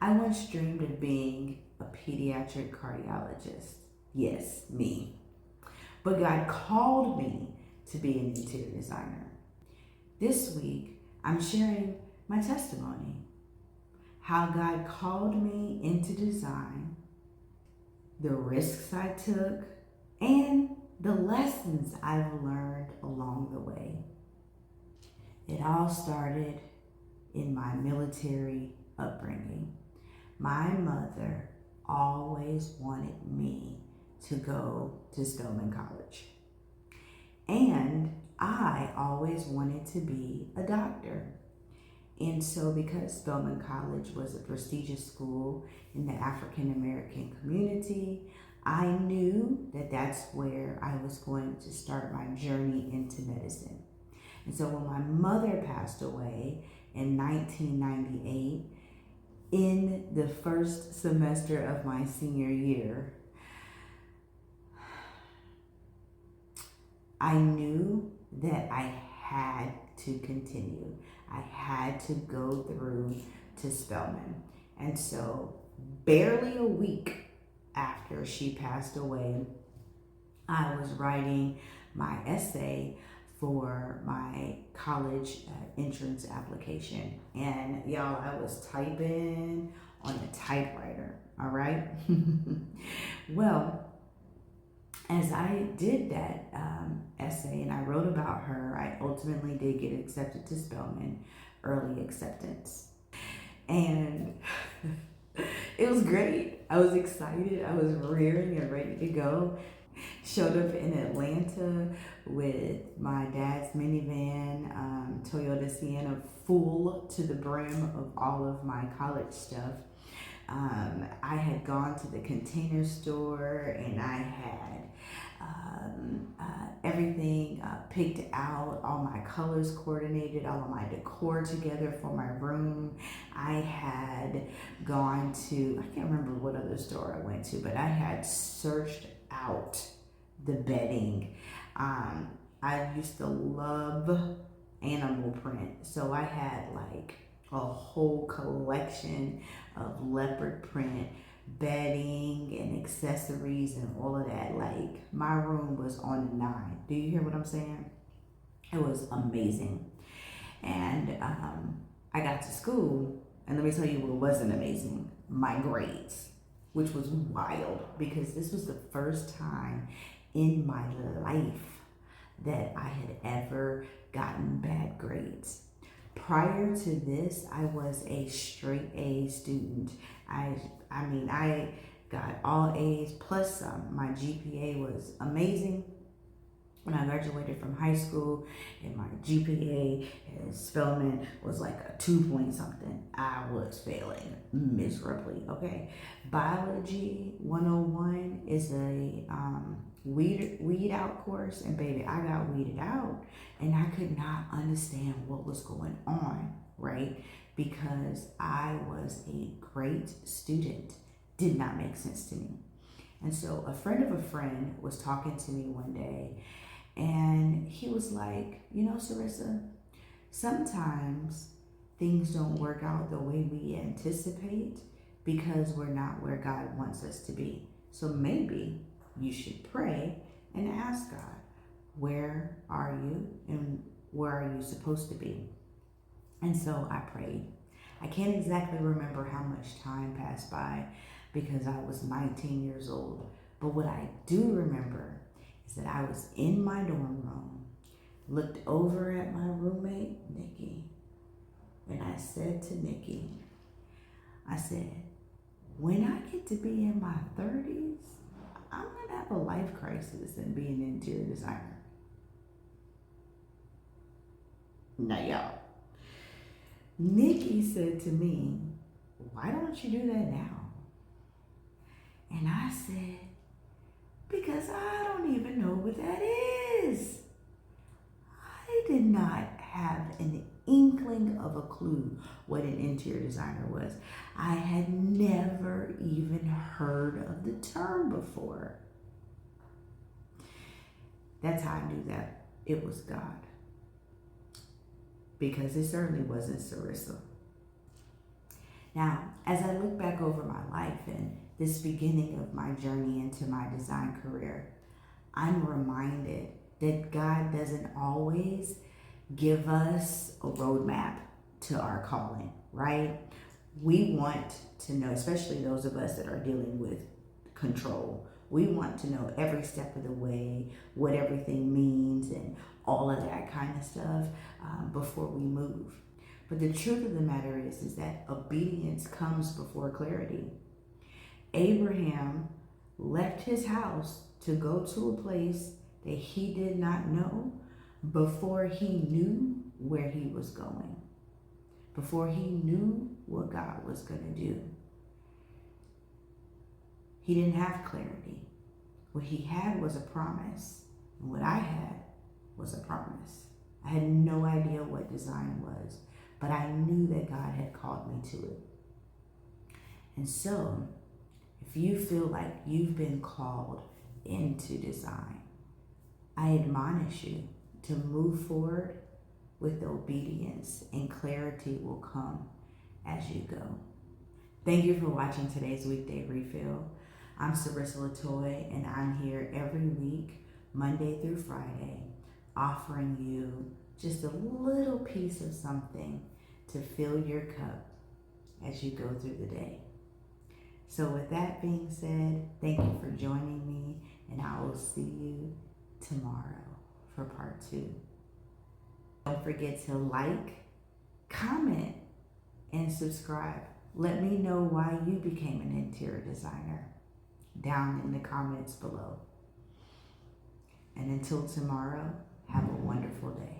I once dreamed of being a pediatric cardiologist. Yes, me. But God called me to be an interior designer. This week, I'm sharing my testimony, how God called me into design, the risks I took, and the lessons I've learned along the way. It all started in my military upbringing. My mother always wanted me to go to Spelman College. And I always wanted to be a doctor. And so, because Spelman College was a prestigious school in the African American community, I knew that that's where I was going to start my journey into medicine. And so, when my mother passed away in 1998, in the first semester of my senior year, I knew that I had to continue. I had to go through to Spelman. And so, barely a week after she passed away, I was writing my essay for my college entrance application. And y'all, I was typing on a typewriter, all right? Well, as I did that essay and I wrote about her, I ultimately did get accepted to Spelman, early acceptance. And it was great. I was excited. I was rearing and ready to go. Showed up in Atlanta with my dad's minivan, Toyota Sienna, full to the brim of all of my college stuff. I had gone to the Container Store and I had everything picked out, all my colors coordinated, all of my decor together for my room. I had gone to, I can't remember what other store I went to, but I had searched out the bedding. I used to love animal print, so I had like a whole collection of leopard print bedding and accessories and all of that. Like, my room was on a 9. Do you hear what I'm saying? It was amazing. And I got to school, and let me tell you what wasn't amazing: my grades, which was wild because this was the first time in my life that I had ever gotten bad grades. Prior to this, I was a straight A student. I mean, I got all A's plus some. My GPA was amazing. When I graduated from high school, and my GPA at Spelman was like a 2 point something, I was failing miserably, okay? Biology 101 is a weed out course, and baby, I got weeded out, and I could not understand what was going on, right? Because I was a great student. Did not make sense to me. And so a friend of a friend was talking to me one day, and he was like, you know, Sarissa, sometimes things don't work out the way we anticipate because we're not where God wants us to be. So maybe you should pray and ask God, where are you and where are you supposed to be? And so I prayed. I can't exactly remember how much time passed by because I was 19 years old. But what I do remember is that I was in my dorm room, looked over at my roommate, Nikki, and I said to Nikki, I said, when I get to be in my 30s, I'm gonna have a life crisis and be an interior designer. Now y'all, Nikki said to me, why don't you do that now? And I said, because I don't even know what that is. I did not have an inkling of a clue what an interior designer was. I had never even heard of the term before. That's how I knew that it was God. Because it certainly wasn't Sarissa. Now, as I look back over my life and this beginning of my journey into my design career, I'm reminded that God doesn't always give us a roadmap to our calling, right? We want to know, especially those of us that are dealing with control, we want to know every step of the way, what everything means, and all of that kind of stuff before we move. But the truth of the matter is that obedience comes before clarity. Abraham left his house to go to a place that he did not know before he knew where he was going, before he knew what God was going to do. He didn't have clarity. What he had was a promise, and what I had was a promise. I had no idea what design was, but I knew that God had called me to it. And so, if you feel like you've been called into design, I admonish you to move forward with obedience, and clarity will come as you go. Thank you for watching today's Weekday Refill. I'm Sarissa Latoy, and I'm here every week, Monday through Friday, offering you just a little piece of something to fill your cup as you go through the day. So with that being said, thank you for joining me, and I will see you tomorrow for part 2. Don't forget to like, comment, and subscribe. Let me know why you became an interior designer down in the comments below. And until tomorrow, have a wonderful day.